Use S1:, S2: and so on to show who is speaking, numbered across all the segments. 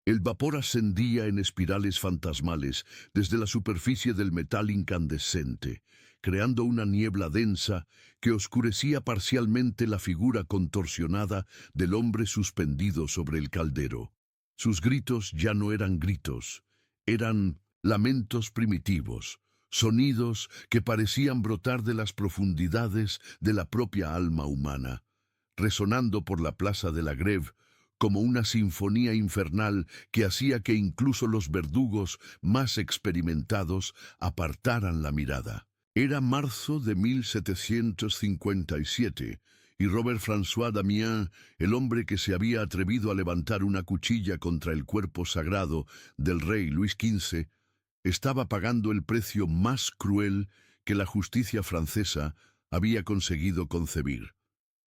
S1: El vapor ascendía en espirales fantasmales desde la superficie del metal incandescente, creando una niebla densa que oscurecía parcialmente la figura contorsionada del hombre suspendido sobre el caldero. Sus gritos ya no eran gritos, eran lamentos primitivos, sonidos que parecían brotar de las profundidades de la propia alma humana, resonando por la plaza de la Greve como una sinfonía infernal que hacía que incluso los verdugos más experimentados apartaran la mirada. Era marzo de 1757 y Robert François Damiens, el hombre que se había atrevido a levantar una cuchilla contra el cuerpo sagrado del rey Luis XV, estaba pagando el precio más cruel que la justicia francesa había conseguido concebir.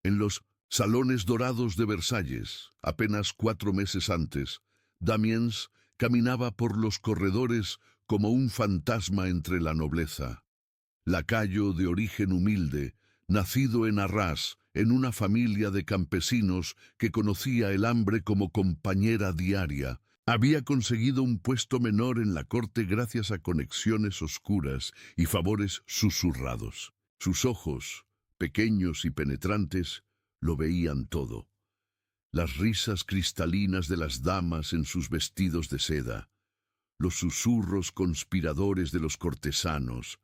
S1: En los salones dorados de Versalles, apenas 4 meses antes, Damiens caminaba por los corredores como un fantasma entre la nobleza. Lacayo de origen humilde, nacido en Arras, en una familia de campesinos que conocía el hambre como compañera diaria, había conseguido un puesto menor en la corte gracias a conexiones oscuras y favores susurrados. Sus ojos, pequeños y penetrantes, lo veían todo. Las risas cristalinas de las damas en sus vestidos de seda, los susurros conspiradores de los cortesanos,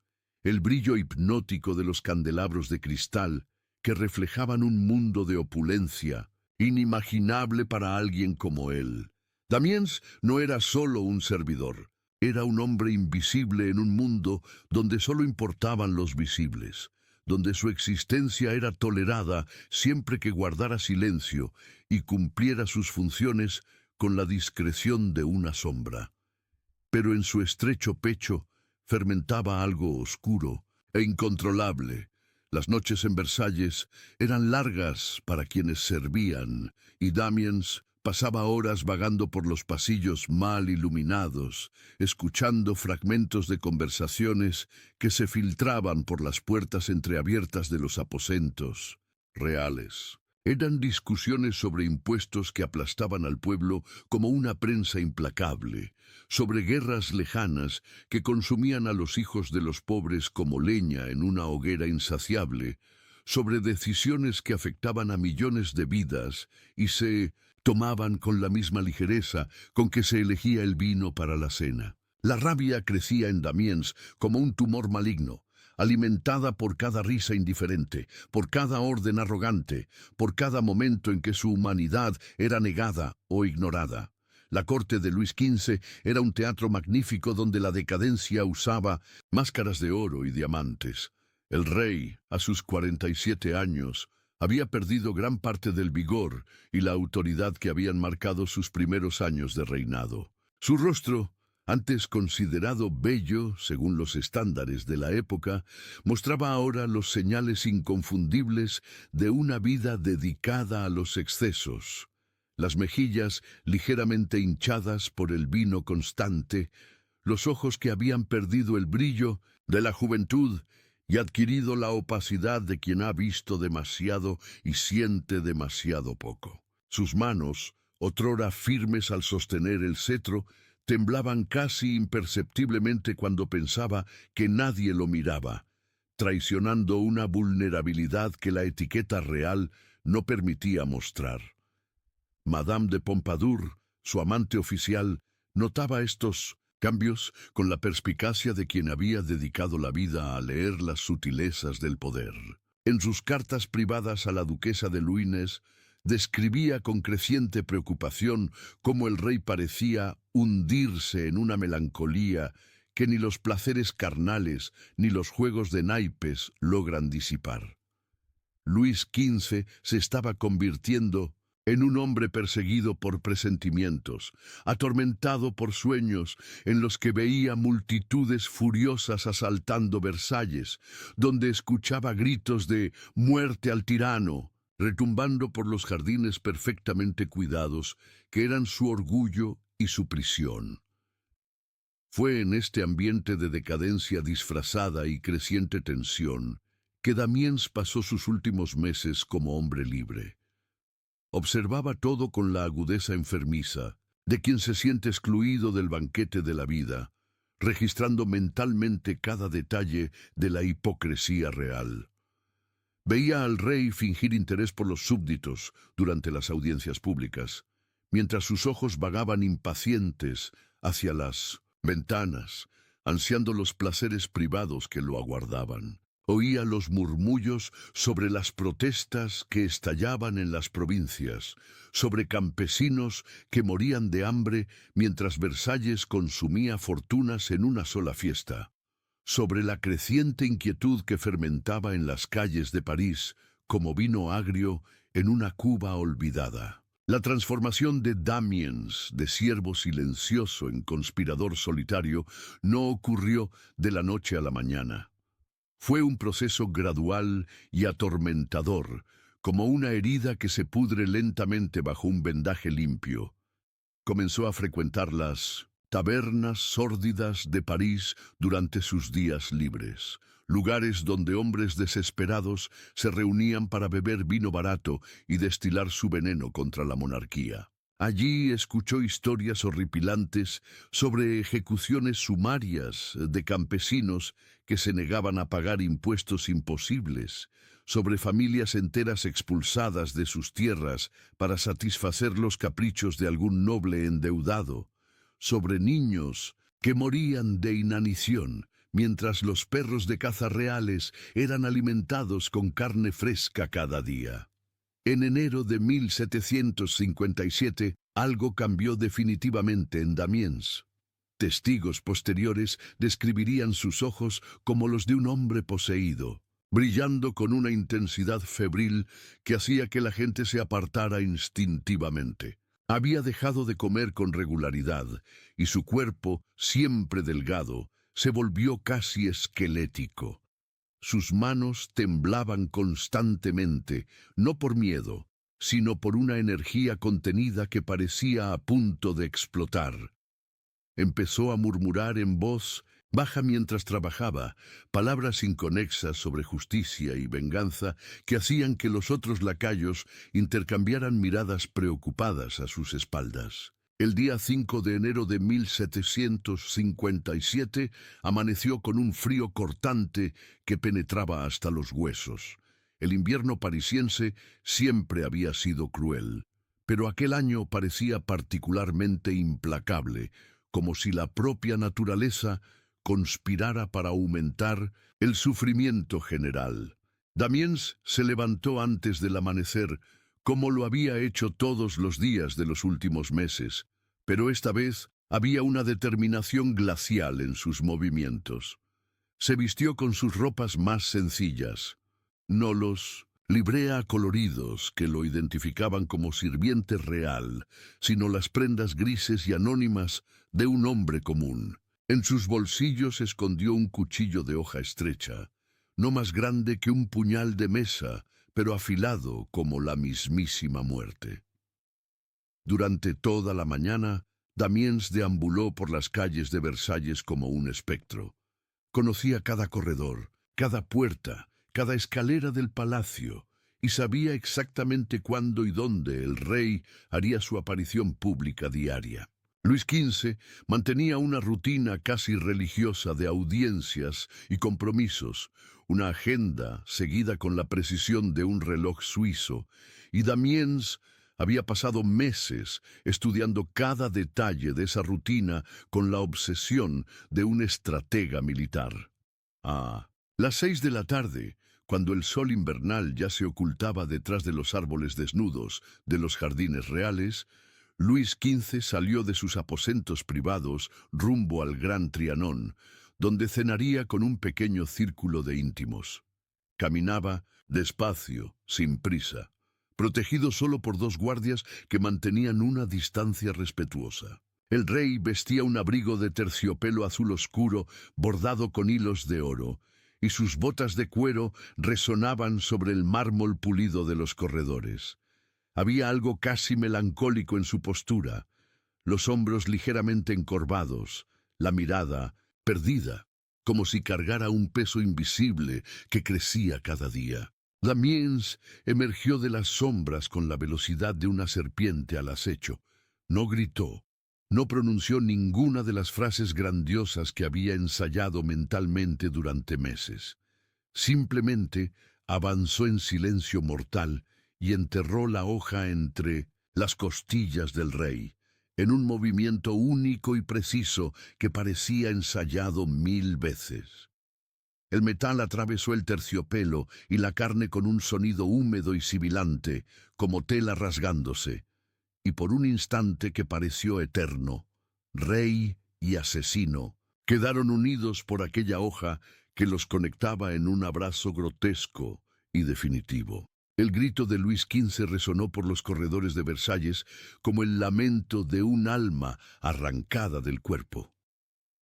S1: el brillo hipnótico de los candelabros de cristal que reflejaban un mundo de opulencia inimaginable para alguien como él. Damiens no era solo un servidor, era un hombre invisible en un mundo donde solo importaban los visibles, donde su existencia era tolerada siempre que guardara silencio y cumpliera sus funciones con la discreción de una sombra. Pero en su estrecho pecho fermentaba algo oscuro e incontrolable. Las noches en Versalles eran largas para quienes servían, y Damiens pasaba horas vagando por los pasillos mal iluminados, escuchando fragmentos de conversaciones que se filtraban por las puertas entreabiertas de los aposentos reales. Eran discusiones sobre impuestos que aplastaban al pueblo como una prensa implacable, sobre guerras lejanas que consumían a los hijos de los pobres como leña en una hoguera insaciable, sobre decisiones que afectaban a millones de vidas y se tomaban con la misma ligereza con que se elegía el vino para la cena. La rabia crecía en Damiens como un tumor maligno, alimentada por cada risa indiferente, por cada orden arrogante, por cada momento en que su humanidad era negada o ignorada. La corte de Luis XV era un teatro magnífico donde la decadencia usaba máscaras de oro y diamantes. El rey, a sus 47 años, había perdido gran parte del vigor y la autoridad que habían marcado sus primeros años de reinado. Su rostro, antes considerado bello según los estándares de la época, mostraba ahora los señales inconfundibles de una vida dedicada a los excesos. Las mejillas ligeramente hinchadas por el vino constante, los ojos que habían perdido el brillo de la juventud y adquirido la opacidad de quien ha visto demasiado y siente demasiado poco. Sus manos, otrora firmes al sostener el cetro, temblaban casi imperceptiblemente cuando pensaba que nadie lo miraba, traicionando una vulnerabilidad que la etiqueta real no permitía mostrar. Madame de Pompadour, su amante oficial, notaba estos cambios con la perspicacia de quien había dedicado la vida a leer las sutilezas del poder. En sus cartas privadas a la duquesa de Luynes, describía con creciente preocupación cómo el rey parecía hundirse en una melancolía que ni los placeres carnales ni los juegos de naipes logran disipar. Luis XV se estaba convirtiendo en un hombre perseguido por presentimientos, atormentado por sueños en los que veía multitudes furiosas asaltando Versalles, donde escuchaba gritos de «muerte al tirano», retumbando por los jardines perfectamente cuidados, que eran su orgullo y su prisión. Fue en este ambiente de decadencia disfrazada y creciente tensión que Damiens pasó sus últimos meses como hombre libre. Observaba todo con la agudeza enfermiza, de quien se siente excluido del banquete de la vida, registrando mentalmente cada detalle de la hipocresía real. Veía al rey fingir interés por los súbditos durante las audiencias públicas, mientras sus ojos vagaban impacientes hacia las ventanas, ansiando los placeres privados que lo aguardaban. Oía los murmullos sobre las protestas que estallaban en las provincias, sobre campesinos que morían de hambre mientras Versalles consumía fortunas en una sola fiesta, sobre la creciente inquietud que fermentaba en las calles de París como vino agrio en una cuba olvidada. La transformación de Damiens, de siervo silencioso en conspirador solitario, no ocurrió de la noche a la mañana. Fue un proceso gradual y atormentador, como una herida que se pudre lentamente bajo un vendaje limpio. Comenzó a frecuentar las tabernas sórdidas de París durante sus días libres, lugares donde hombres desesperados se reunían para beber vino barato y destilar su veneno contra la monarquía. Allí escuchó historias horripilantes sobre ejecuciones sumarias de campesinos que se negaban a pagar impuestos imposibles, sobre familias enteras expulsadas de sus tierras para satisfacer los caprichos de algún noble endeudado, sobre niños que morían de inanición, mientras los perros de caza reales eran alimentados con carne fresca cada día. En enero de 1757, algo cambió definitivamente en Damiens. Testigos posteriores describirían sus ojos como los de un hombre poseído, brillando con una intensidad febril que hacía que la gente se apartara instintivamente. Había dejado de comer con regularidad, y su cuerpo, siempre delgado, se volvió casi esquelético. Sus manos temblaban constantemente, no por miedo, sino por una energía contenida que parecía a punto de explotar. Empezó a murmurar en voz baja mientras trabajaba, palabras inconexas sobre justicia y venganza que hacían que los otros lacayos intercambiaran miradas preocupadas a sus espaldas. El día 5 de enero de 1757 amaneció con un frío cortante que penetraba hasta los huesos. El invierno parisiense siempre había sido cruel, pero aquel año parecía particularmente implacable, como si la propia naturaleza conspirara para aumentar el sufrimiento general. Damiens se levantó antes del amanecer, como lo había hecho todos los días de los últimos meses, pero esta vez había una determinación glacial en sus movimientos. Se vistió con sus ropas más sencillas, no los librea coloridos que lo identificaban como sirviente real, sino las prendas grises y anónimas de un hombre común. En sus bolsillos escondió un cuchillo de hoja estrecha, no más grande que un puñal de mesa, pero afilado como la mismísima muerte. Durante toda la mañana, Damiens deambuló por las calles de Versalles como un espectro. Conocía cada corredor, cada puerta, cada escalera del palacio, y sabía exactamente cuándo y dónde el rey haría su aparición pública diaria. Luis XV mantenía una rutina casi religiosa de audiencias y compromisos, una agenda seguida con la precisión de un reloj suizo, y Damiens había pasado meses estudiando cada detalle de esa rutina con la obsesión de un estratega militar. A las 6 de la tarde, cuando el sol invernal ya se ocultaba detrás de los árboles desnudos de los jardines reales, Luis XV salió de sus aposentos privados rumbo al Gran Trianón, donde cenaría con un pequeño círculo de íntimos. Caminaba despacio, sin prisa, protegido solo por 2 guardias que mantenían una distancia respetuosa. El rey vestía un abrigo de terciopelo azul oscuro bordado con hilos de oro, y sus botas de cuero resonaban sobre el mármol pulido de los corredores. Había algo casi melancólico en su postura, los hombros ligeramente encorvados, la mirada perdida, como si cargara un peso invisible que crecía cada día. Damiens emergió de las sombras con la velocidad de una serpiente al acecho. No gritó, No pronunció ninguna de las frases grandiosas que había ensayado mentalmente durante meses. Simplemente avanzó en silencio mortal y enterró la hoja entre las costillas del rey, en un movimiento único y preciso que parecía ensayado 1000 veces. El metal atravesó el terciopelo y la carne con un sonido húmedo y sibilante, como tela rasgándose, y por un instante que pareció eterno, rey y asesino quedaron unidos por aquella hoja que los conectaba en un abrazo grotesco y definitivo. El grito de Luis XV resonó por los corredores de Versalles como el lamento de un alma arrancada del cuerpo.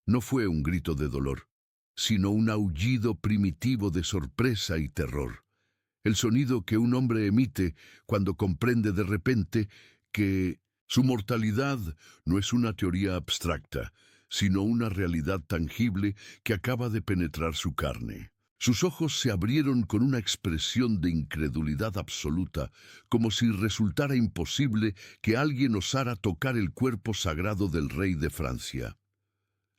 S1: No fue un grito de dolor, sino un aullido primitivo de sorpresa y terror. El sonido que un hombre emite cuando comprende de repente que su mortalidad no es una teoría abstracta, sino una realidad tangible que acaba de penetrar su carne. Sus ojos se abrieron con una expresión de incredulidad absoluta, como si resultara imposible que alguien osara tocar el cuerpo sagrado del rey de Francia.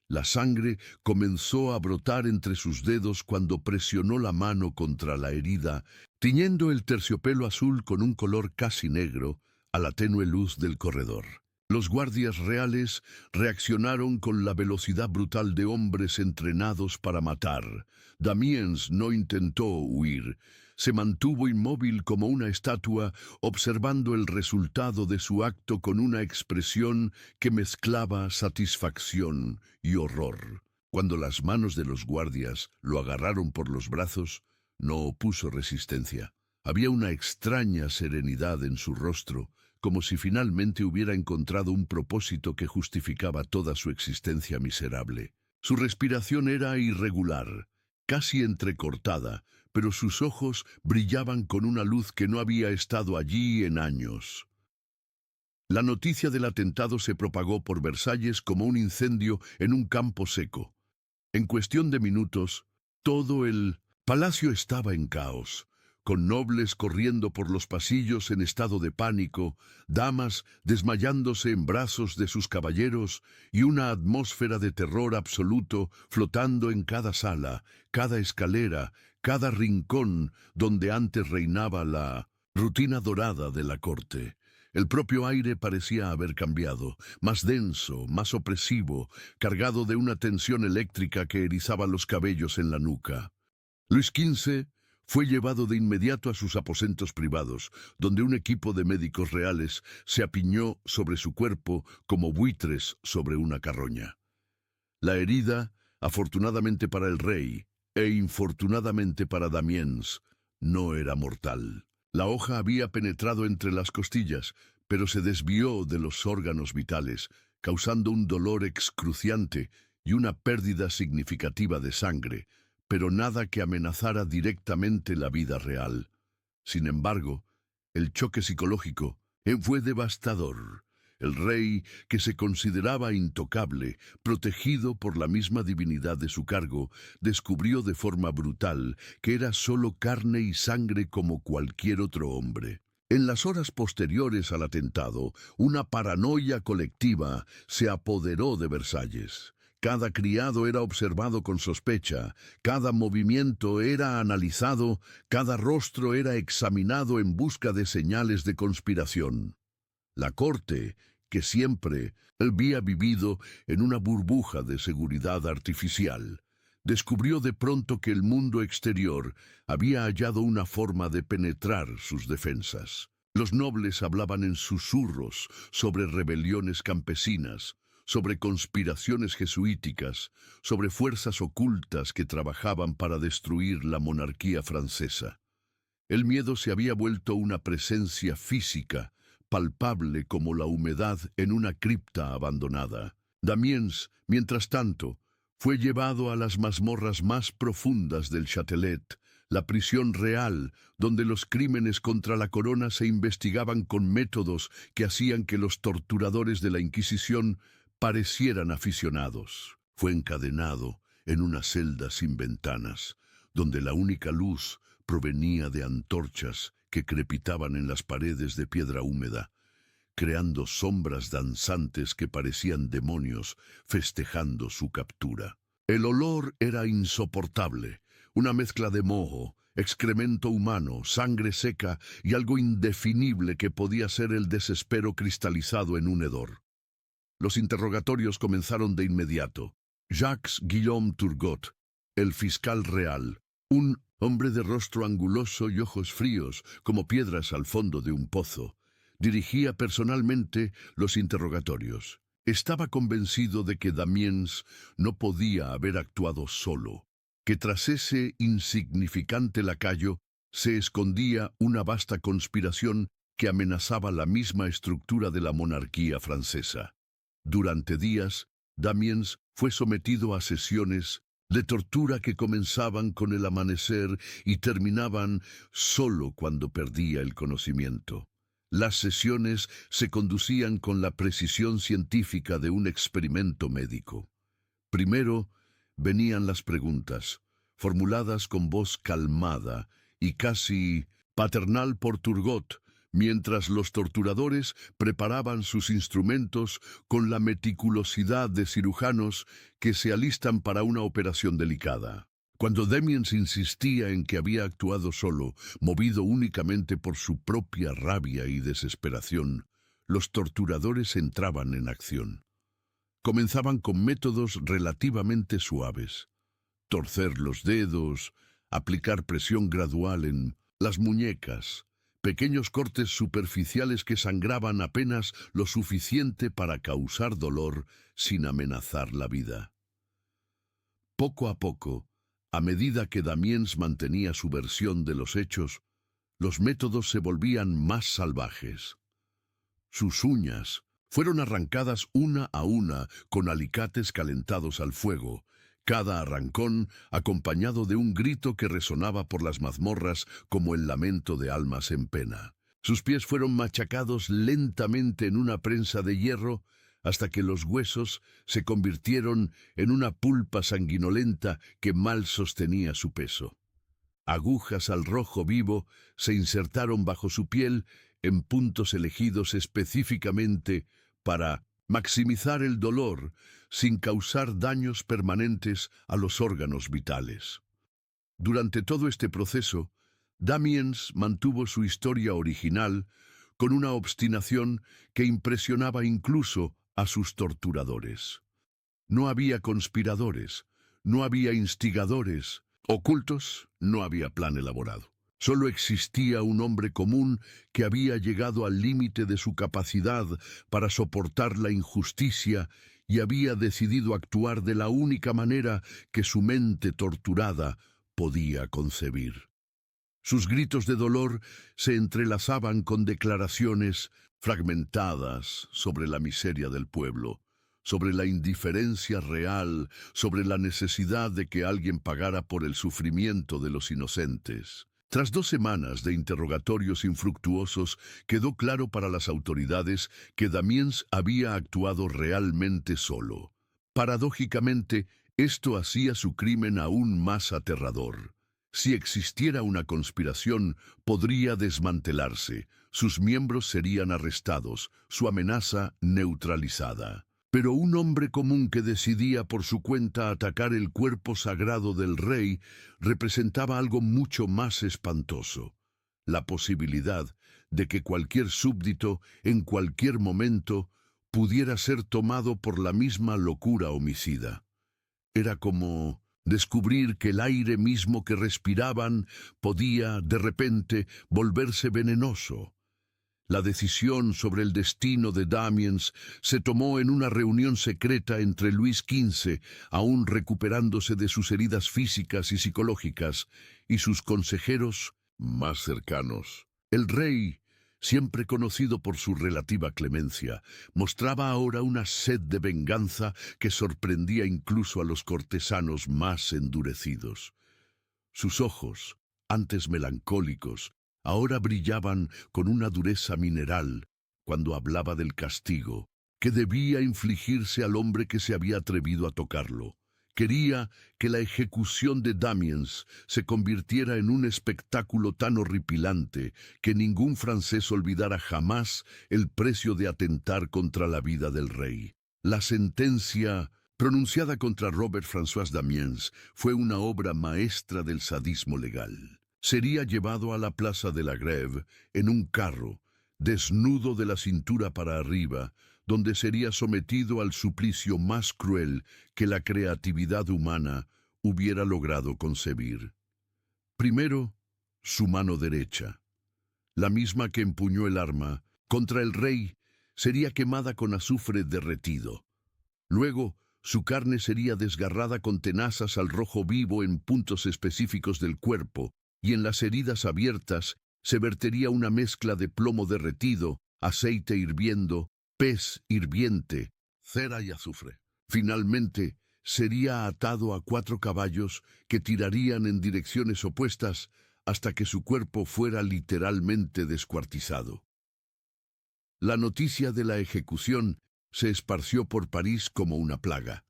S1: La sangre comenzó a brotar entre sus dedos cuando presionó la mano contra la herida, tiñendo el terciopelo azul con un color casi negro a la tenue luz del corredor. Los guardias reales reaccionaron con la velocidad brutal de hombres entrenados para matar. Damiens no intentó huir. Se mantuvo inmóvil como una estatua, observando el resultado de su acto con una expresión que mezclaba satisfacción y horror. Cuando las manos de los guardias lo agarraron por los brazos, no opuso resistencia. Había una extraña serenidad en su rostro, como si finalmente hubiera encontrado un propósito que justificaba toda su existencia miserable. Su respiración era irregular, casi entrecortada, pero sus ojos brillaban con una luz que no había estado allí en años. La noticia del atentado se propagó por Versalles como un incendio en un campo seco. En cuestión de minutos, todo el palacio estaba en caos, con nobles corriendo por los pasillos en estado de pánico, damas desmayándose en brazos de sus caballeros y una atmósfera de terror absoluto flotando en cada sala, cada escalera, cada rincón donde antes reinaba la rutina dorada de la corte. El propio aire parecía haber cambiado, más denso, más opresivo, cargado de una tensión eléctrica que erizaba los cabellos en la nuca. Luis XV fue llevado de inmediato a sus aposentos privados, donde un equipo de médicos reales se apiñó sobre su cuerpo como buitres sobre una carroña. La herida, afortunadamente para el rey e infortunadamente para Damiens, no era mortal. La hoja había penetrado entre las costillas, pero se desvió de los órganos vitales, causando un dolor excruciante y una pérdida significativa de sangre, pero nada que amenazara directamente la vida real. Sin embargo, el choque psicológico fue devastador. El rey, que se consideraba intocable, protegido por la misma divinidad de su cargo, descubrió de forma brutal que era solo carne y sangre como cualquier otro hombre. En las horas posteriores al atentado, una paranoia colectiva se apoderó de Versalles. Cada criado era observado con sospecha, cada movimiento era analizado, cada rostro era examinado en busca de señales de conspiración. La corte, que siempre había vivido en una burbuja de seguridad artificial, descubrió de pronto que el mundo exterior había hallado una forma de penetrar sus defensas. Los nobles hablaban en susurros sobre rebeliones campesinas, sobre conspiraciones jesuíticas, sobre fuerzas ocultas que trabajaban para destruir la monarquía francesa. El miedo se había vuelto una presencia física, palpable como la humedad en una cripta abandonada. Damiens, mientras tanto, fue llevado a las mazmorras más profundas del Châtelet, la prisión real, donde los crímenes contra la corona se investigaban con métodos que hacían que los torturadores de la Inquisición parecieran aficionados. Fue encadenado en una celda sin ventanas, donde la única luz provenía de antorchas que crepitaban en las paredes de piedra húmeda. creando sombras danzantes que parecían demonios festejando su captura. El olor era insoportable, una mezcla de moho, excremento humano, sangre seca y algo indefinible que podía ser el desespero cristalizado en un hedor. Los interrogatorios comenzaron de inmediato. Jacques Guillaume Turgot, el fiscal real, un hombre de rostro anguloso y ojos fríos como piedras al fondo de un pozo, dirigía personalmente los interrogatorios. Estaba convencido de que Damiens no podía haber actuado solo, que tras ese insignificante lacayo se escondía una vasta conspiración que amenazaba la misma estructura de la monarquía francesa. Durante días, Damiens fue sometido a sesiones de tortura que comenzaban con el amanecer y terminaban solo cuando perdía el conocimiento. Las sesiones se conducían con la precisión científica de un experimento médico. Primero venían las preguntas, formuladas con voz calmada y casi paternal por Turgot, mientras los torturadores preparaban sus instrumentos con la meticulosidad de cirujanos que se alistan para una operación delicada. Cuando Damiens insistía en que había actuado solo, movido únicamente por su propia rabia y desesperación, los torturadores entraban en acción. Comenzaban con métodos relativamente suaves: torcer los dedos, aplicar presión gradual en las muñecas, pequeños cortes superficiales que sangraban apenas lo suficiente para causar dolor sin amenazar la vida. Poco a poco, a medida que Damiens mantenía su versión de los hechos, los métodos se volvían más salvajes. Sus uñas fueron arrancadas una a una con alicates calentados al fuego, cada arrancón acompañado de un grito que resonaba por las mazmorras como el lamento de almas en pena. Sus pies fueron machacados lentamente en una prensa de hierro hasta que los huesos se convirtieron en una pulpa sanguinolenta que mal sostenía su peso. Agujas al rojo vivo se insertaron bajo su piel en puntos elegidos específicamente para maximizar el dolor sin causar daños permanentes a los órganos vitales. Durante todo este proceso, Damiens mantuvo su historia original con una obstinación que impresionaba incluso a sus torturadores. No había conspiradores, no había instigadores ocultos, no había plan elaborado. Solo existía un hombre común que había llegado al límite de su capacidad para soportar la injusticia y había decidido actuar de la única manera que su mente torturada podía concebir. Sus gritos de dolor se entrelazaban con declaraciones fragmentadas sobre la miseria del pueblo, sobre la indiferencia real, sobre la necesidad de que alguien pagara por el sufrimiento de los inocentes. Tras 2 semanas de interrogatorios infructuosos, quedó claro para las autoridades que Damiens había actuado realmente solo. Paradójicamente, esto hacía su crimen aún más aterrador. Si existiera una conspiración, podría desmantelarse, sus miembros serían arrestados, su amenaza neutralizada. Pero un hombre común que decidía por su cuenta atacar el cuerpo sagrado del rey representaba algo mucho más espantoso: la posibilidad de que cualquier súbdito, en cualquier momento, pudiera ser tomado por la misma locura homicida. Era como descubrir que el aire mismo que respiraban podía, de repente, volverse venenoso. La decisión sobre el destino de Damiens se tomó en una reunión secreta entre Luis XV, aún recuperándose de sus heridas físicas y psicológicas, y sus consejeros más cercanos. El rey, siempre conocido por su relativa clemencia, mostraba ahora una sed de venganza que sorprendía incluso a los cortesanos más endurecidos. Sus ojos, antes melancólicos, ahora brillaban con una dureza mineral cuando hablaba del castigo que debía infligirse al hombre que se había atrevido a tocarlo, Quería que la ejecución de Damiens se convirtiera en un espectáculo tan horripilante que ningún francés olvidara jamás el precio de atentar contra la vida del rey. La sentencia pronunciada contra Robert François Damiens fue una obra maestra del sadismo legal. Sería llevado a la plaza de la Grève en un carro, desnudo de la cintura para arriba, donde sería sometido al suplicio más cruel que la creatividad humana hubiera logrado concebir. Primero, su mano derecha, la misma que empuñó el arma contra el rey, sería quemada con azufre derretido. Luego, su carne sería desgarrada con tenazas al rojo vivo en puntos específicos del cuerpo, y en las heridas abiertas se vertería una mezcla de plomo derretido, aceite hirviendo, pez hirviente, cera y azufre. Finalmente, sería atado a 4 caballos que tirarían en direcciones opuestas hasta que su cuerpo fuera literalmente descuartizado. La noticia de la ejecución se esparció por París como una plaga.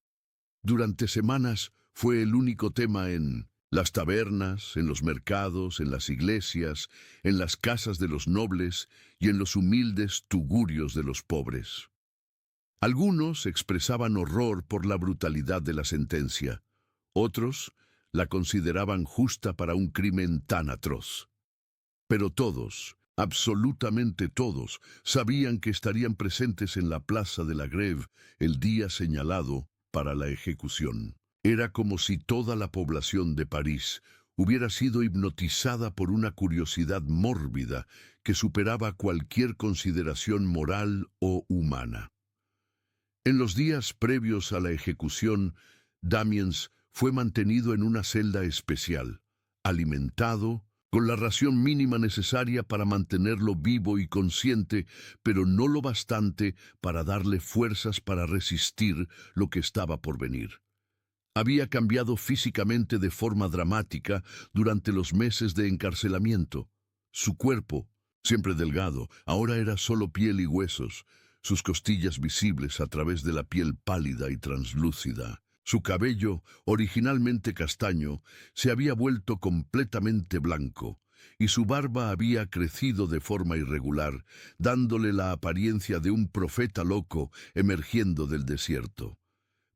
S1: Durante semanas fue el único tema en las tabernas, en los mercados, en las iglesias, en las casas de los nobles y en los humildes tugurios de los pobres. Algunos expresaban horror por la brutalidad de la sentencia. Otros la consideraban justa para un crimen tan atroz. Pero todos, absolutamente todos, sabían que estarían presentes en la plaza de la Grève el día señalado para la ejecución. Era como si toda la población de París hubiera sido hipnotizada por una curiosidad mórbida que superaba cualquier consideración moral o humana. En los días previos a la ejecución, Damiens fue mantenido en una celda especial, alimentado, con la ración mínima necesaria para mantenerlo vivo y consciente, pero no lo bastante para darle fuerzas para resistir lo que estaba por venir. Había cambiado físicamente de forma dramática durante los meses de encarcelamiento. Su cuerpo, siempre delgado, ahora era solo piel y huesos, sus costillas visibles a través de la piel pálida y translúcida. Su cabello, originalmente castaño, se había vuelto completamente blanco, y su barba había crecido de forma irregular, dándole la apariencia de un profeta loco emergiendo del desierto.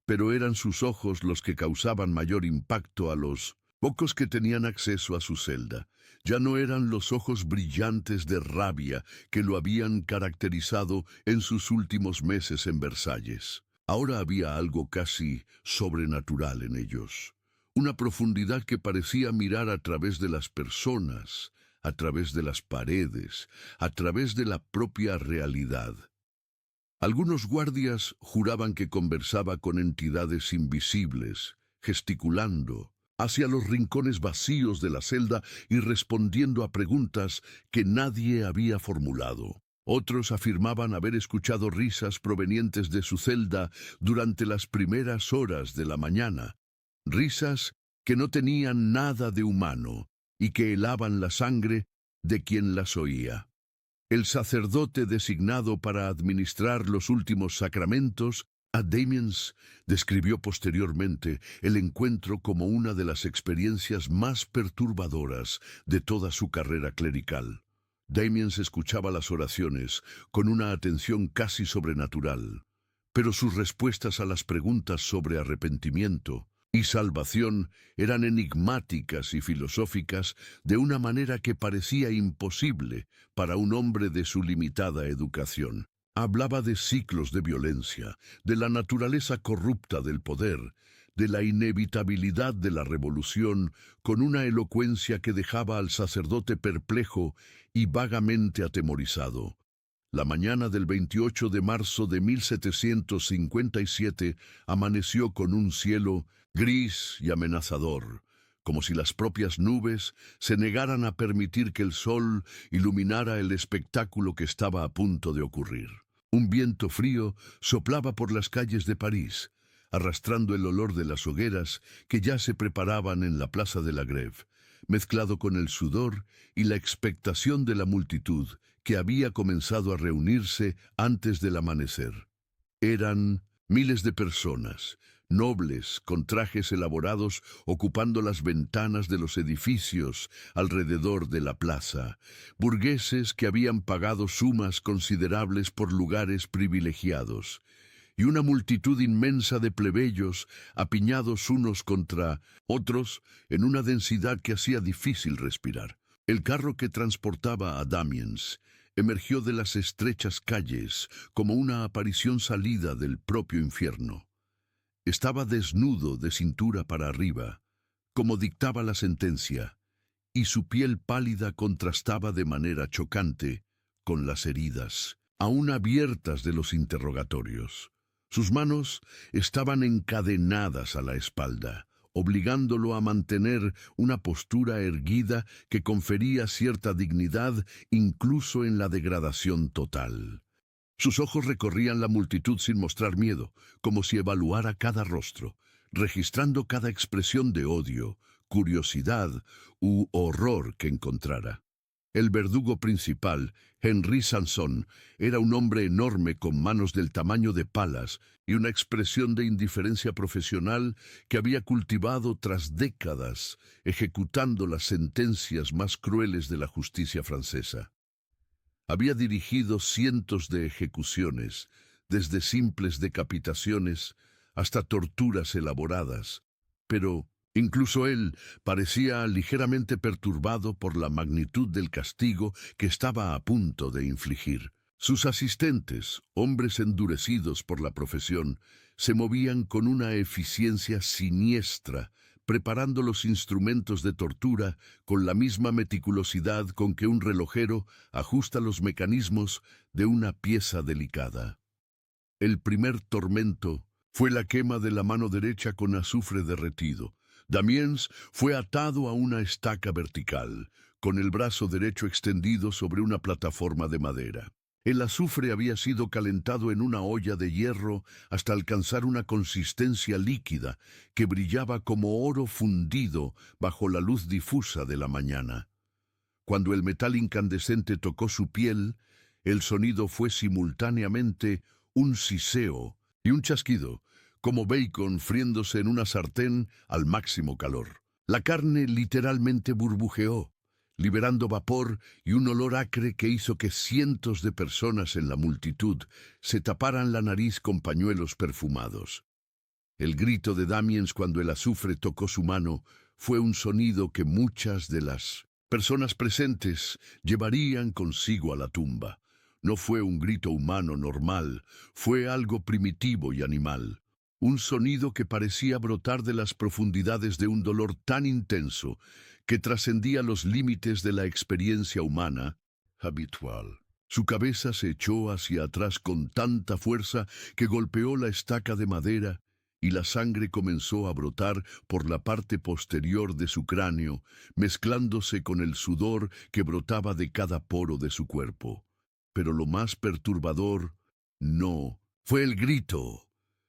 S1: Pero eran sus ojos los que causaban mayor impacto a los pocos que tenían acceso a su celda. Ya no eran los ojos brillantes de rabia que lo habían caracterizado en sus últimos meses en Versalles. Ahora había algo casi sobrenatural en ellos, una profundidad que parecía mirar a través de las personas, a través de las paredes, a través de la propia realidad. Algunos guardias juraban que conversaba con entidades invisibles, gesticulando hacia los rincones vacíos de la celda y respondiendo a preguntas que nadie había formulado. Otros afirmaban haber escuchado risas provenientes de su celda durante las primeras horas de la mañana, risas que no tenían nada de humano y que helaban la sangre de quien las oía. El sacerdote designado para administrar los últimos sacramentos, Damiens, describió posteriormente el encuentro como una de las experiencias más perturbadoras de toda su carrera clerical. Damiens escuchaba las oraciones con una atención casi sobrenatural, pero sus respuestas a las preguntas sobre arrepentimiento y salvación eran enigmáticas y filosóficas de una manera que parecía imposible para un hombre de su limitada educación. Hablaba de ciclos de violencia, de la naturaleza corrupta del poder, de la inevitabilidad de la revolución, con una elocuencia que dejaba al sacerdote perplejo y vagamente atemorizado. La mañana del 28 de marzo de 1757 amaneció con un cielo gris y amenazador, como si las propias nubes se negaran a permitir que el sol iluminara el espectáculo que estaba a punto de ocurrir. Un viento frío soplaba por las calles de París, arrastrando el olor de las hogueras que ya se preparaban en la plaza de la Grève, mezclado con el sudor y la expectación de la multitud que había comenzado a reunirse antes del amanecer. Eran Miles de personas, nobles con trajes elaborados, ocupando las ventanas de los edificios alrededor de la plaza, burgueses que habían pagado sumas considerables por lugares privilegiados, y una multitud inmensa de plebeyos apiñados unos contra otros en una densidad que hacía difícil respirar. El carro que transportaba a Damiens emergió de las estrechas calles como una aparición salida del propio infierno. Estaba desnudo de cintura para arriba, como dictaba la sentencia, y su piel pálida contrastaba de manera chocante con las heridas, aún abiertas de los interrogatorios. Sus manos estaban encadenadas a la espalda, obligándolo a mantener una postura erguida que confería cierta dignidad incluso en la degradación total. Sus ojos recorrían la multitud sin mostrar miedo, como si evaluara cada rostro, registrando cada expresión de odio, curiosidad u horror que encontrara. El verdugo principal, Henri Sanson, era un hombre enorme con manos del tamaño de palas y una expresión de indiferencia profesional que había cultivado tras décadas, ejecutando las sentencias más crueles de la justicia francesa. Había dirigido cientos de ejecuciones, desde simples decapitaciones hasta torturas elaboradas, pero incluso él parecía ligeramente perturbado por la magnitud del castigo que estaba a punto de infligir. Sus asistentes, hombres endurecidos por la profesión, se movían con una eficiencia siniestra, preparando los instrumentos de tortura con la misma meticulosidad con que un relojero ajusta los mecanismos de una pieza delicada. El primer tormento fue la quema de la mano derecha con azufre derretido. Damiens fue atado a una estaca vertical, con el brazo derecho extendido sobre una plataforma de madera. El azufre había sido calentado en una olla de hierro hasta alcanzar una consistencia líquida que brillaba como oro fundido bajo la luz difusa de la mañana. Cuando el metal incandescente tocó su piel, el sonido fue simultáneamente un siseo y un chasquido, como bacon friéndose en una sartén al máximo calor. La carne literalmente burbujeó, liberando vapor y un olor acre que hizo que cientos de personas en la multitud se taparan la nariz con pañuelos perfumados. El grito de Damiens cuando el azufre tocó su mano fue un sonido que muchas de las personas presentes llevarían consigo a la tumba. No fue un grito humano normal, fue algo primitivo y animal. Un sonido que parecía brotar de las profundidades de un dolor tan intenso que trascendía los límites de la experiencia humana habitual. Su cabeza se echó hacia atrás con tanta fuerza que golpeó la estaca de madera y la sangre comenzó a brotar por la parte posterior de su cráneo, mezclándose con el sudor que brotaba de cada poro de su cuerpo. Pero lo más perturbador no fue el grito.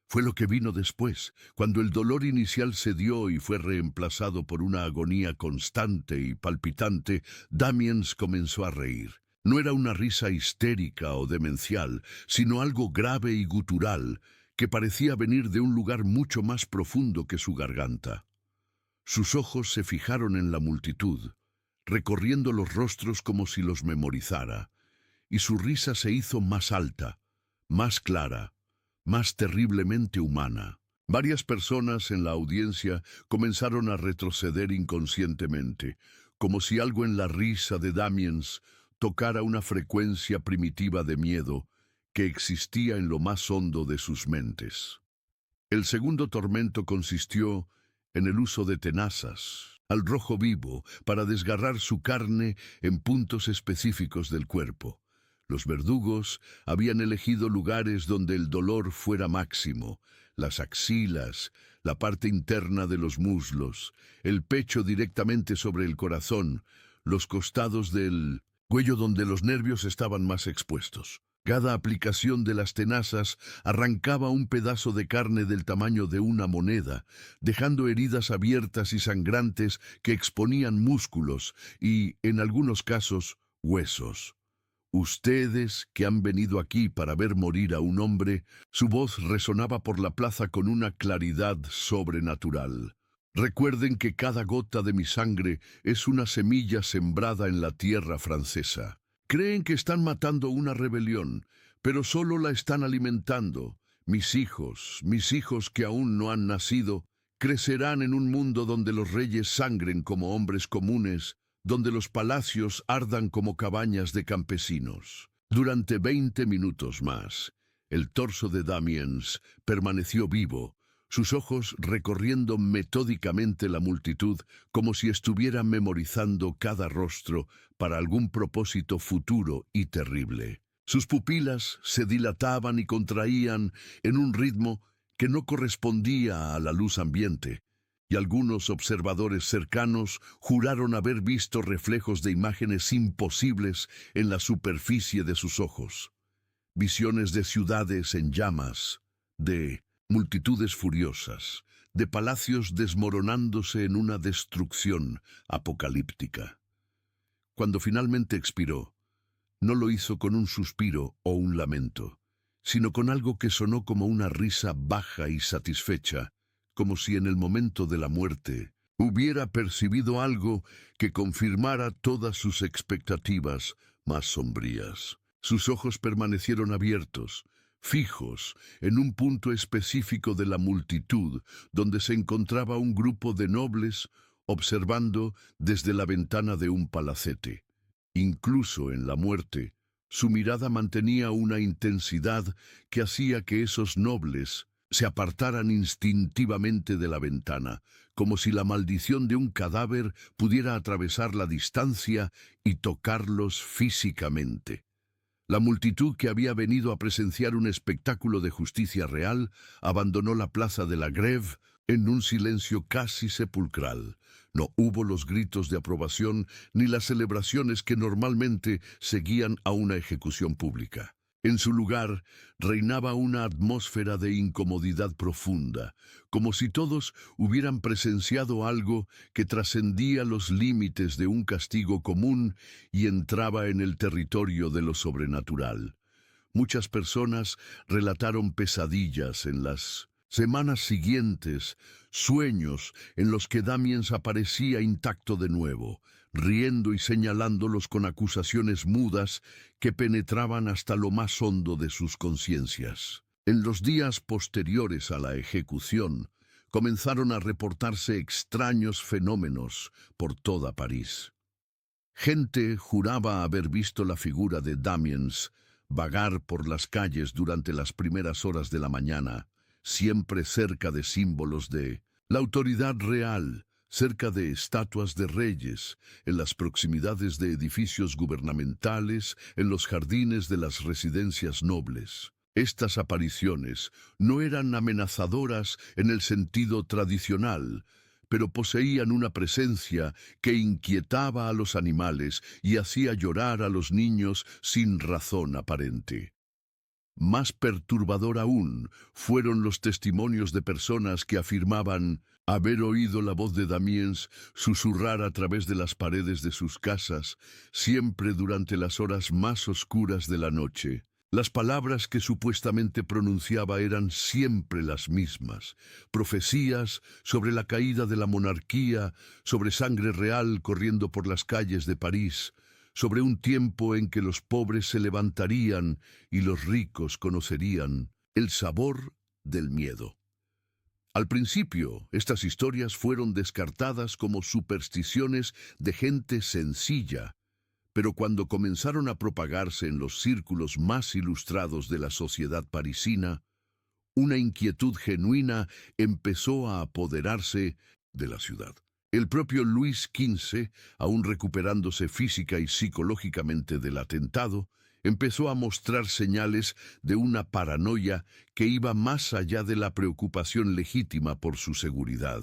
S1: Fue lo que vino después, cuando el dolor inicial cedió y fue reemplazado por una agonía constante y palpitante. Damiens comenzó a reír. No era una risa histérica o demencial, sino algo grave y gutural, que parecía venir de un lugar mucho más profundo que su garganta. Sus ojos se fijaron en la multitud, recorriendo los rostros como si los memorizara, y su risa se hizo más alta, más clara, más terriblemente humana. Varias personas en la audiencia comenzaron a retroceder inconscientemente, como si algo en la risa de Damiens tocara una frecuencia primitiva de miedo que existía en lo más hondo de sus mentes. El segundo tormento consistió en el uso de tenazas al rojo vivo para desgarrar su carne en puntos específicos del cuerpo. Los verdugos habían elegido lugares donde el dolor fuera máximo: las axilas, la parte interna de los muslos, el pecho directamente sobre el corazón, los costados del cuello donde los nervios estaban más expuestos. Cada aplicación de las tenazas arrancaba un pedazo de carne del tamaño de una moneda, dejando heridas abiertas y sangrantes que exponían músculos y, en algunos casos, huesos. Ustedes que han venido aquí para ver morir a un hombre, su voz resonaba por la plaza con una claridad sobrenatural. Recuerden que cada gota de mi sangre es una semilla sembrada en la tierra francesa. Creen que están matando una rebelión, pero solo la están alimentando. Mis hijos que aún no han nacido, crecerán en un mundo donde los reyes sangren como hombres comunes, donde los palacios ardan como cabañas de campesinos. Durante 20 minutos más, el torso de Damiens permaneció vivo, sus ojos recorriendo metódicamente la multitud como si estuviera memorizando cada rostro para algún propósito futuro y terrible. Sus pupilas se dilataban y contraían en un ritmo que no correspondía a la luz ambiente, y algunos observadores cercanos juraron haber visto reflejos de imágenes imposibles en la superficie de sus ojos. Visiones de ciudades en llamas, de multitudes furiosas, de palacios desmoronándose en una destrucción apocalíptica. Cuando finalmente expiró, no lo hizo con un suspiro o un lamento, sino con algo que sonó como una risa baja y satisfecha, como si en el momento de la muerte hubiera percibido algo que confirmara todas sus expectativas más sombrías. Sus ojos permanecieron abiertos, fijos en un punto específico de la multitud, donde se encontraba un grupo de nobles observando desde la ventana de un palacete. Incluso en la muerte, su mirada mantenía una intensidad que hacía que esos nobles se apartaran instintivamente de la ventana, como si la maldición de un cadáver pudiera atravesar la distancia y tocarlos físicamente. La multitud que había venido a presenciar un espectáculo de justicia real abandonó la plaza de la Grève en un silencio casi sepulcral. No hubo los gritos de aprobación ni las celebraciones que normalmente seguían a una ejecución pública. En su lugar reinaba una atmósfera de incomodidad profunda, como si todos hubieran presenciado algo que trascendía los límites de un castigo común y entraba en el territorio de lo sobrenatural. Muchas personas relataron pesadillas en las semanas siguientes, sueños en los que Damiens aparecía intacto de nuevo, riendo y señalándolos con acusaciones mudas que penetraban hasta lo más hondo de sus conciencias. En los días posteriores a la ejecución, comenzaron a reportarse extraños fenómenos por toda París. Gente juraba haber visto la figura de Damiens vagar por las calles durante las primeras horas de la mañana, siempre cerca de símbolos de la autoridad real, cerca de estatuas de reyes, en las proximidades de edificios gubernamentales, en los jardines de las residencias nobles. Estas apariciones no eran amenazadoras en el sentido tradicional, pero poseían una presencia que inquietaba a los animales y hacía llorar a los niños sin razón aparente. Más perturbador aún fueron los testimonios de personas que afirmaban haber oído la voz de Damiens susurrar a través de las paredes de sus casas, siempre durante las horas más oscuras de la noche. Las palabras que supuestamente pronunciaba eran siempre las mismas, profecías sobre la caída de la monarquía, sobre sangre real corriendo por las calles de París, sobre un tiempo en que los pobres se levantarían y los ricos conocerían el sabor del miedo. Al principio, estas historias fueron descartadas como supersticiones de gente sencilla, pero cuando comenzaron a propagarse en los círculos más ilustrados de la sociedad parisina, una inquietud genuina empezó a apoderarse de la ciudad. El propio Luis XV, aún recuperándose física y psicológicamente del atentado, empezó a mostrar señales de una paranoia que iba más allá de la preocupación legítima por su seguridad.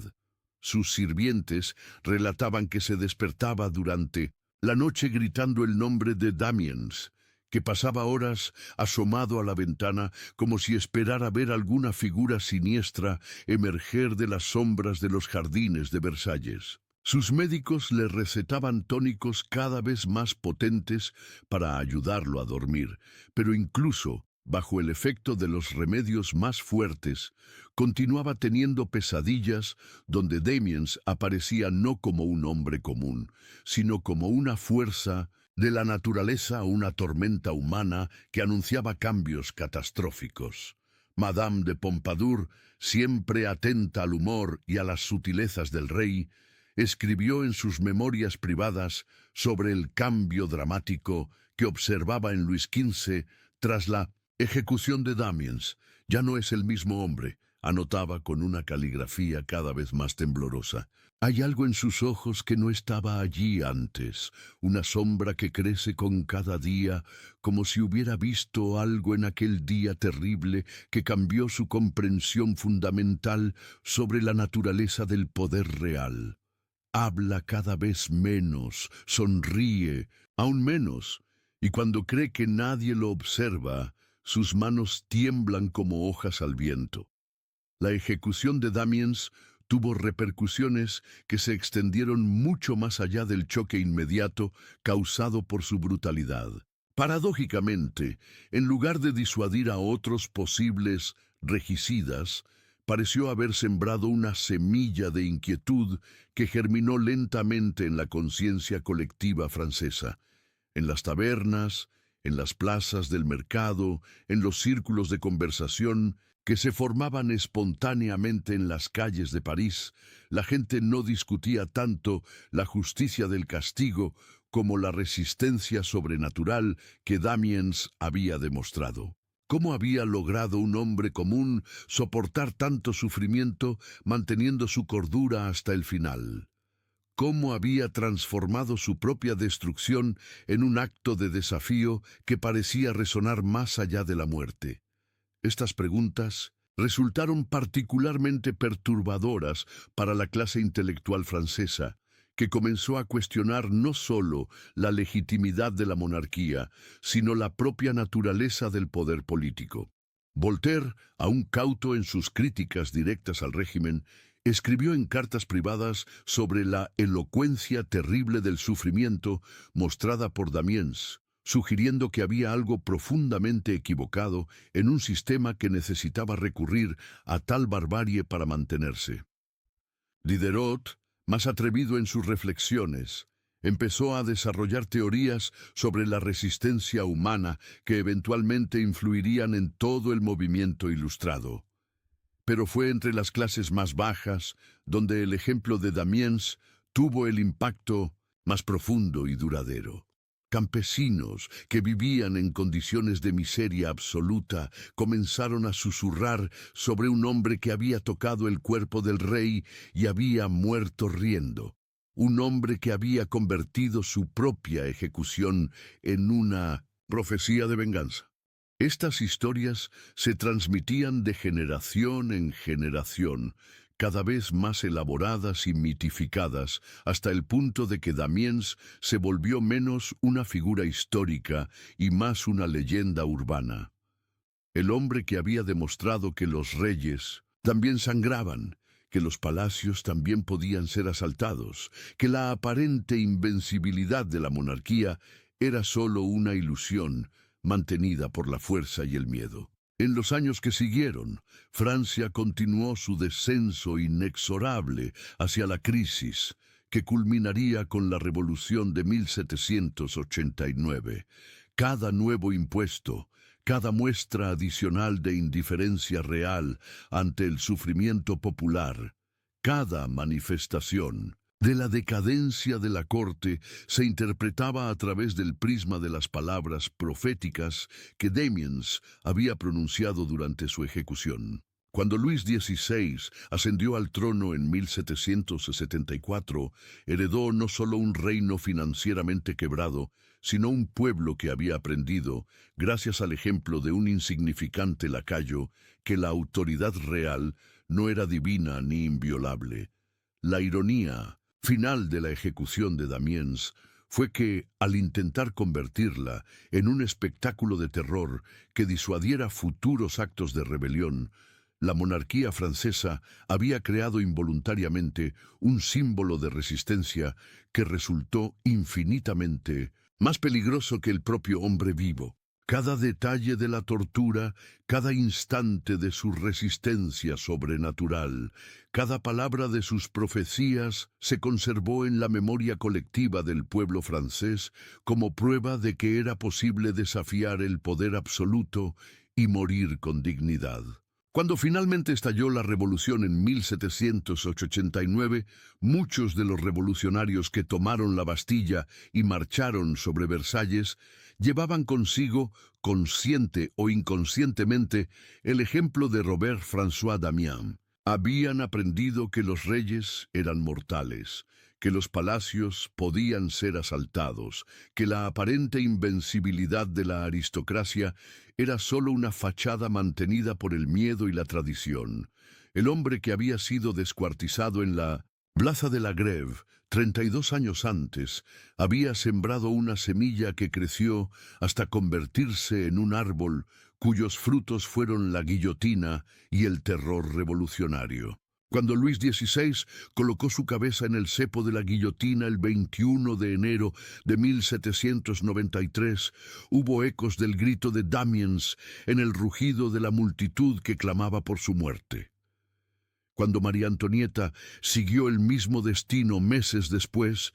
S1: Sus sirvientes relataban que se despertaba durante la noche gritando el nombre de Damiens, que pasaba horas asomado a la ventana como si esperara ver alguna figura siniestra emerger de las sombras de los jardines de Versalles. Sus médicos le recetaban tónicos cada vez más potentes para ayudarlo a dormir, pero incluso bajo el efecto de los remedios más fuertes, continuaba teniendo pesadillas donde Damiens aparecía no como un hombre común, sino como una fuerza de la naturaleza, una tormenta humana que anunciaba cambios catastróficos. Madame de Pompadour, siempre atenta al humor y a las sutilezas del rey, escribió en sus memorias privadas sobre el cambio dramático que observaba en Luis XV tras la ejecución de Damiens. Ya no es el mismo hombre, anotaba con una caligrafía cada vez más temblorosa. Hay algo en sus ojos que no estaba allí antes, una sombra que crece con cada día, como si hubiera visto algo en aquel día terrible que cambió su comprensión fundamental sobre la naturaleza del poder real. Habla cada vez menos, sonríe, aún menos, y cuando cree que nadie lo observa, sus manos tiemblan como hojas al viento. La ejecución de Damiens tuvo repercusiones que se extendieron mucho más allá del choque inmediato causado por su brutalidad. Paradójicamente, en lugar de disuadir a otros posibles regicidas, pareció haber sembrado una semilla de inquietud que germinó lentamente en la conciencia colectiva francesa. En las tabernas, en las plazas del mercado, en los círculos de conversación que se formaban espontáneamente en las calles de París, la gente no discutía tanto la justicia del castigo como la resistencia sobrenatural que Damiens había demostrado. ¿Cómo había logrado un hombre común soportar tanto sufrimiento manteniendo su cordura hasta el final? ¿Cómo había transformado su propia destrucción en un acto de desafío que parecía resonar más allá de la muerte? Estas preguntas resultaron particularmente perturbadoras para la clase intelectual francesa, que comenzó a cuestionar no solo la legitimidad de la monarquía, sino la propia naturaleza del poder político. Voltaire, aún cauto en sus críticas directas al régimen, escribió en cartas privadas sobre la elocuencia terrible del sufrimiento mostrada por Damiens, sugiriendo que había algo profundamente equivocado en un sistema que necesitaba recurrir a tal barbarie para mantenerse. Diderot, más atrevido en sus reflexiones, empezó a desarrollar teorías sobre la resistencia humana que eventualmente influirían en todo el movimiento ilustrado. Pero fue entre las clases más bajas donde el ejemplo de Damiens tuvo el impacto más profundo y duradero. Campesinos que vivían en condiciones de miseria absoluta comenzaron a susurrar sobre un hombre que había tocado el cuerpo del rey y había muerto riendo. Un hombre que había convertido su propia ejecución en una profecía de venganza. Estas historias se transmitían de generación en generación, cada vez más elaboradas y mitificadas, hasta el punto de que Damiens se volvió menos una figura histórica y más una leyenda urbana. El hombre que había demostrado que los reyes también sangraban, que los palacios también podían ser asaltados, que la aparente invencibilidad de la monarquía era solo una ilusión mantenida por la fuerza y el miedo. En los años que siguieron, Francia continuó su descenso inexorable hacia la crisis, que culminaría con la Revolución de 1789. Cada nuevo impuesto, cada muestra adicional de indiferencia real ante el sufrimiento popular, cada manifestación de la decadencia de la corte se interpretaba a través del prisma de las palabras proféticas que Damiens había pronunciado durante su ejecución. Cuando Luis XVI ascendió al trono en 1774, heredó no solo un reino financieramente quebrado, sino un pueblo que había aprendido, gracias al ejemplo de un insignificante lacayo, que la autoridad real no era divina ni inviolable. La ironía final de la ejecución de Damiens fue que, al intentar convertirla en un espectáculo de terror que disuadiera futuros actos de rebelión, La monarquía francesa había creado involuntariamente un símbolo de resistencia que resultó infinitamente más peligroso que el propio hombre vivo. Cada detalle de la tortura, cada instante de su resistencia sobrenatural, cada palabra de sus profecías se conservó en la memoria colectiva del pueblo francés como prueba de que era posible desafiar el poder absoluto y morir con dignidad. Cuando finalmente estalló la revolución en 1789, muchos de los revolucionarios que tomaron la Bastilla y marcharon sobre Versalles llevaban consigo, consciente o inconscientemente, el ejemplo de Robert François Damiens. Habían aprendido que los reyes eran mortales, que los palacios podían ser asaltados, que la aparente invencibilidad de la aristocracia era sólo una fachada mantenida por el miedo y la tradición. El hombre que había sido descuartizado en la Plaza de la Grève 32 años antes había sembrado una semilla que creció hasta convertirse en un árbol cuyos frutos fueron la guillotina y el terror revolucionario. Cuando Luis XVI colocó su cabeza en el cepo de la guillotina el 21 de enero de 1793, hubo ecos del grito de Damiens en el rugido de la multitud que clamaba por su muerte. Cuando María Antonieta siguió el mismo destino meses después,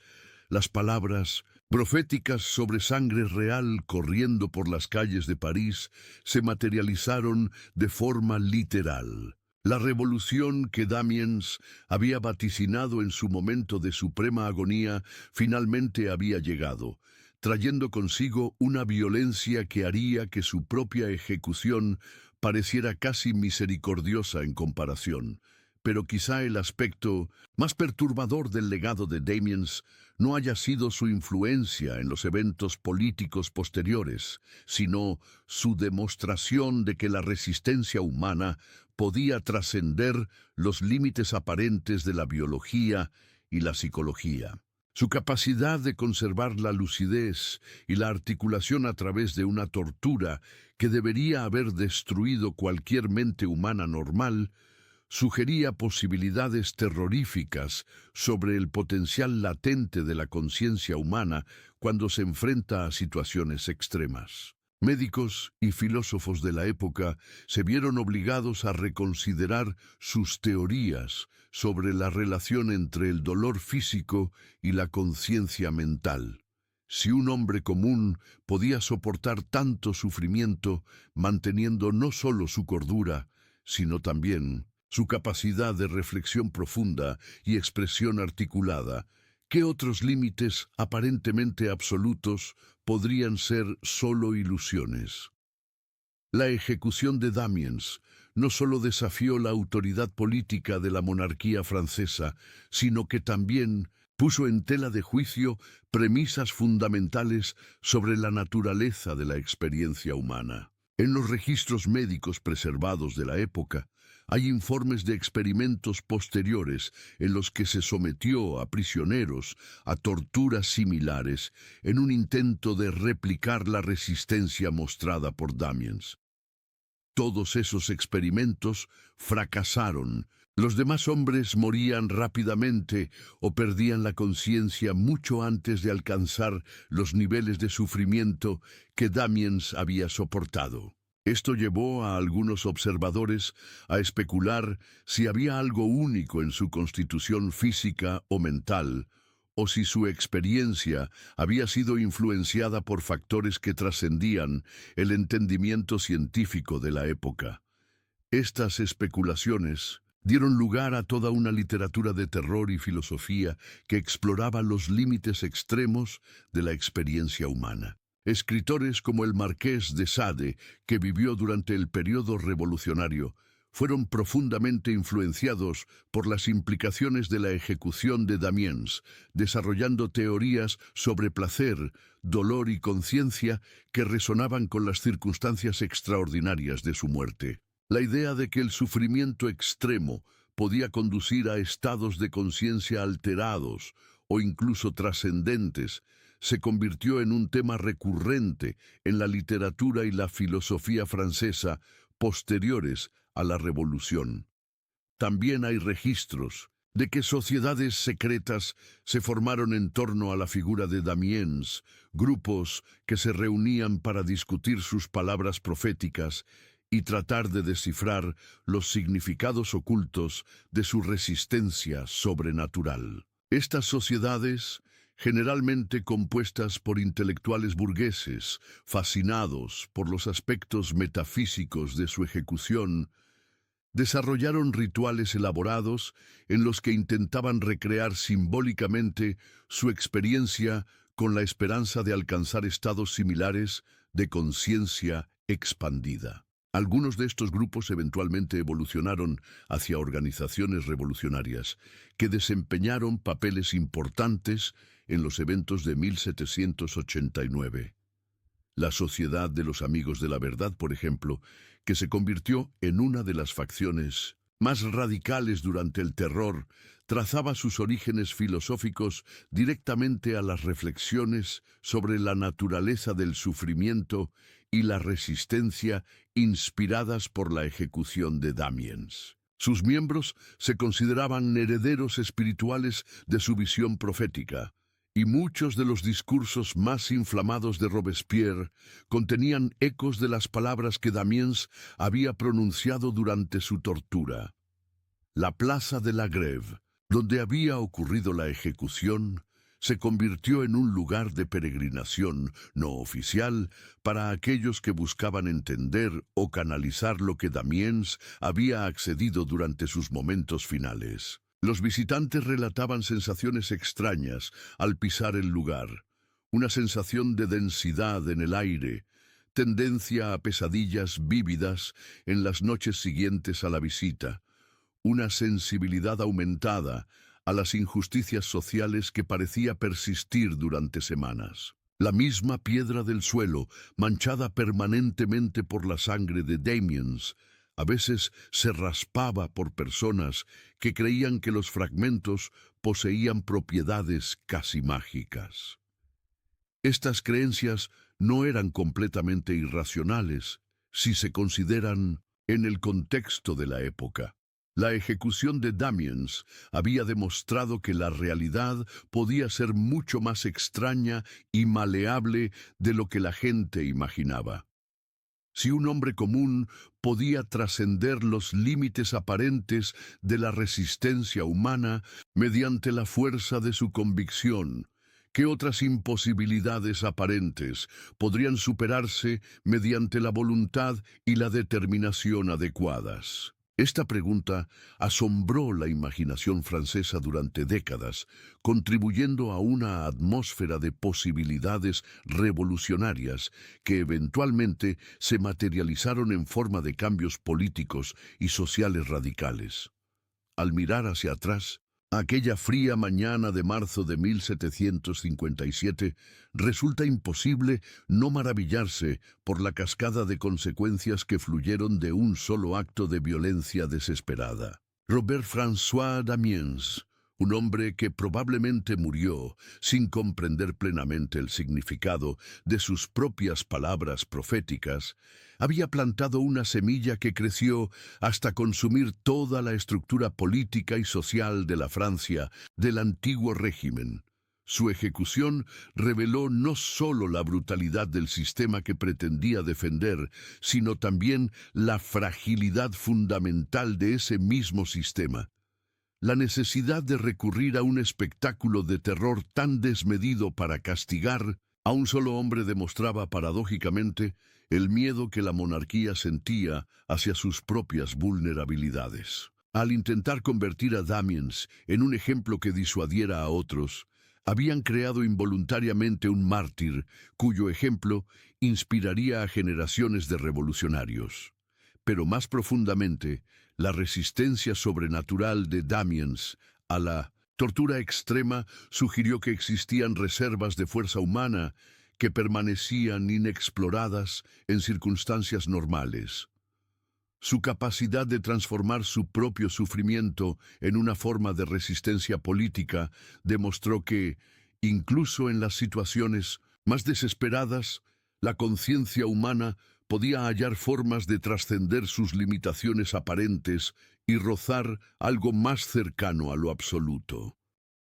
S1: las palabras proféticas sobre sangre real corriendo por las calles de París se materializaron de forma literal. La revolución que Damiens había vaticinado en su momento de suprema agonía finalmente había llegado, trayendo consigo una violencia que haría que su propia ejecución pareciera casi misericordiosa en comparación. Pero quizá el aspecto más perturbador del legado de Damiens no haya sido su influencia en los eventos políticos posteriores, sino su demostración de que la resistencia humana podía trascender los límites aparentes de la biología y la psicología. Su capacidad de conservar la lucidez y la articulación a través de una tortura que debería haber destruido cualquier mente humana normal sugería posibilidades terroríficas sobre el potencial latente de la conciencia humana cuando se enfrenta a situaciones extremas. Médicos y filósofos de la época se vieron obligados a reconsiderar sus teorías sobre la relación entre el dolor físico y la conciencia mental. Si un hombre común podía soportar tanto sufrimiento manteniendo no solo su cordura, sino también su capacidad de reflexión profunda y expresión articulada, ¿qué otros límites aparentemente absolutos podrían ser solo ilusiones? La ejecución de Damiens no solo desafió la autoridad política de la monarquía francesa, sino que también puso en tela de juicio premisas fundamentales sobre la naturaleza de la experiencia humana. En los registros médicos preservados de la época, hay informes de experimentos posteriores en los que se sometió a prisioneros a torturas similares en un intento de replicar la resistencia mostrada por Damiens. Todos esos experimentos fracasaron. Los demás hombres morían rápidamente o perdían la conciencia mucho antes de alcanzar los niveles de sufrimiento que Damiens había soportado. Esto llevó a algunos observadores a especular si había algo único en su constitución física o mental, o si su experiencia había sido influenciada por factores que trascendían el entendimiento científico de la época. Estas especulaciones dieron lugar a toda una literatura de terror y filosofía que exploraba los límites extremos de la experiencia humana. Escritores como el Marqués de Sade, que vivió durante el periodo revolucionario, fueron profundamente influenciados por las implicaciones de la ejecución de Damiens, desarrollando teorías sobre placer, dolor y conciencia que resonaban con las circunstancias extraordinarias de su muerte. La idea de que el sufrimiento extremo podía conducir a estados de conciencia alterados o incluso trascendentes se convirtió en un tema recurrente en la literatura y la filosofía francesa posteriores a la revolución. También hay registros de que sociedades secretas se formaron en torno a la figura de Damiens, grupos que se reunían para discutir sus palabras proféticas y tratar de descifrar los significados ocultos de su resistencia sobrenatural. Estas sociedades, generalmente compuestas por intelectuales burgueses, fascinados por los aspectos metafísicos de su ejecución, desarrollaron rituales elaborados en los que intentaban recrear simbólicamente su experiencia con la esperanza de alcanzar estados similares de conciencia expandida. Algunos de estos grupos eventualmente evolucionaron hacia organizaciones revolucionarias que desempeñaron papeles importantes en los eventos de 1789. La Sociedad de los Amigos de la Verdad, por ejemplo, que se convirtió en una de las facciones más radicales durante el Terror, trazaba sus orígenes filosóficos directamente a las reflexiones sobre la naturaleza del sufrimiento y la resistencia inspiradas por la ejecución de Damiens. Sus miembros se consideraban herederos espirituales de su visión profética, y muchos de los discursos más inflamados de Robespierre contenían ecos de las palabras que Damiens había pronunciado durante su tortura. La plaza de la Grève, donde había ocurrido la ejecución, se convirtió en un lugar de peregrinación no oficial para aquellos que buscaban entender o canalizar lo que Damiens había accedido durante sus momentos finales. Los visitantes relataban sensaciones extrañas al pisar el lugar, una sensación de densidad en el aire, tendencia a pesadillas vívidas en las noches siguientes a la visita, una sensibilidad aumentada a las injusticias sociales que parecía persistir durante semanas. La misma piedra del suelo, manchada permanentemente por la sangre de Damiens, a veces se raspaba por personas que creían que los fragmentos poseían propiedades casi mágicas. Estas creencias no eran completamente irracionales si se consideran en el contexto de la época. La ejecución de Damiens había demostrado que la realidad podía ser mucho más extraña y maleable de lo que la gente imaginaba. Si un hombre común podía trascender los límites aparentes de la resistencia humana mediante la fuerza de su convicción, ¿qué otras imposibilidades aparentes podrían superarse mediante la voluntad y la determinación adecuadas? Esta pregunta asombró la imaginación francesa durante décadas, contribuyendo a una atmósfera de posibilidades revolucionarias que eventualmente se materializaron en forma de cambios políticos y sociales radicales. Al mirar hacia atrás, aquella fría mañana de marzo de 1757, resulta imposible no maravillarse por la cascada de consecuencias que fluyeron de un solo acto de violencia desesperada. Robert-François Damiens, un hombre que probablemente murió sin comprender plenamente el significado de sus propias palabras proféticas, había plantado una semilla que creció hasta consumir toda la estructura política y social de la Francia del antiguo régimen. Su ejecución reveló no solo la brutalidad del sistema que pretendía defender, sino también la fragilidad fundamental de ese mismo sistema. La necesidad de recurrir a un espectáculo de terror tan desmedido para castigar a un solo hombre demostraba paradójicamente el miedo que la monarquía sentía hacia sus propias vulnerabilidades. Al intentar convertir a Damiens en un ejemplo que disuadiera a otros, habían creado involuntariamente un mártir cuyo ejemplo inspiraría a generaciones de revolucionarios. Pero más profundamente, la resistencia sobrenatural de Damiens a la tortura extrema sugirió que existían reservas de fuerza humana que permanecían inexploradas en circunstancias normales. Su capacidad de transformar su propio sufrimiento en una forma de resistencia política demostró que, incluso en las situaciones más desesperadas, la conciencia humana podía hallar formas de trascender sus limitaciones aparentes y rozar algo más cercano a lo absoluto.